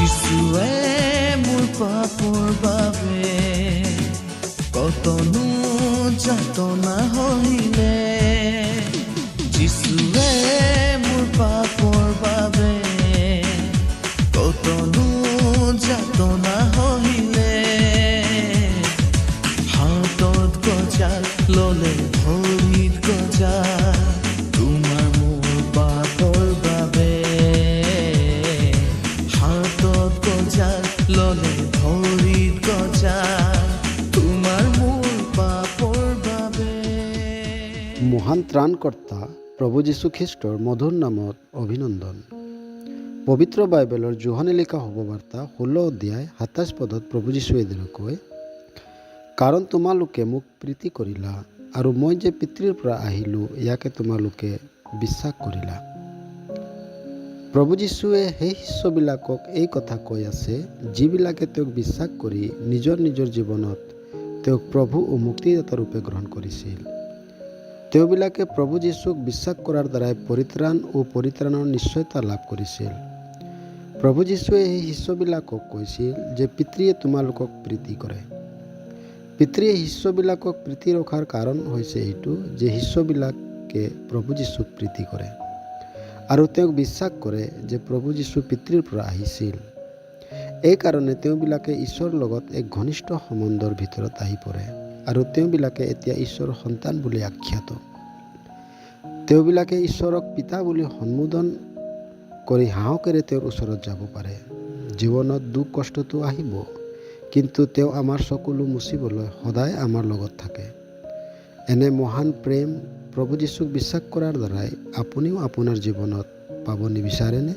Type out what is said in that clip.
যিশুৱে মোৰ পাপৰ বাবে কতনো যাতনা সহিলে, যিশুৱে মোৰ পাপৰ বাবে কতনো যাতনা সহিলে, হাতত গজা ললে ভৰিত গজা তোমাৰ মোৰ পাপৰ বাবে, হাতত গজা ললে ভৰিত গজা তোমাৰ মোৰ পাপৰ বাবে। মহান ত্ৰাণকৰ্তা প্ৰভু যীশুখ্ৰীষ্টৰ মধুৰ নামত অভিনন্দন। পবিত্ৰ বাইবেলৰ জোহনে লিখা শুভবাৰ্তা 16 অধ্যায় 27 পদত প্ৰভু যীশুৱে এইদৰে কয়, কাৰণ তোমালোকে মোক প্ৰীতি কৰিলা আৰু মই যে পিতৃৰ পৰা আহিলোঁ ইয়াকে তোমালোকে বিশ্বাস কৰিলা। প্ৰভু যীশুৱে সেই শিষ্যবিলাকক এই কথা কৈ আছে যিবিলাকে তেওঁক বিশ্বাস কৰি নিজৰ জীৱনত তেওঁক প্ৰভু ও মুক্তিদাতা ৰূপে গ্ৰহণ কৰিছিল। তেওঁবিলাকে প্ৰভু যীশুক বিশ্বাস কৰাৰ দ্বাৰাই পৰিত্ৰাণ ও পৰিত্ৰাণৰ নিশ্চয়তা লাভ কৰিছিল। প্ৰভু যীশুৱে সেই শিষ্যবিলাকক কৈছিল যে পিতৃয়ে তোমালোকক প্ৰীতি কৰে। পিতৃয়ে শিষ্যবিলাকক প্ৰীতি ৰখাৰ কাৰণ হৈছে এইটো যে শিষ্যবিলাকে প্ৰভু যীশুক প্ৰীতি কৰে আৰু তেওঁক বিশ্বাস কৰে যে প্ৰভু যীশু পিতৃৰ পৰা আহিছিল। এই কাৰণে তেওঁবিলাকে ঈশ্বৰৰ লগত এক ঘনিষ্ঠ সম্বন্ধৰ ভিতৰত আহি পৰে আৰু তেওঁবিলাকে এতিয়া ঈশ্বৰৰ সন্তান বুলি আখ্যাত। তেওঁবিলাকে ঈশ্বৰক পিতা বুলি সম্বোধন কৰি সাহসেৰে তেওঁৰ ওচৰত যাব পাৰে। জীৱনত দুখ কষ্টটো আহিব, কিন্তু তেওঁ আমাৰ চকুলো মুচিবলৈ সদায় আমাৰ লগত থাকে। এনে মহান প্ৰেম প্ৰভু যীশুক বিশ্বাস কৰাৰ দ্বাৰাই আপুনিও আপোনাৰ জীৱনত পাব নিবিচাৰেনে?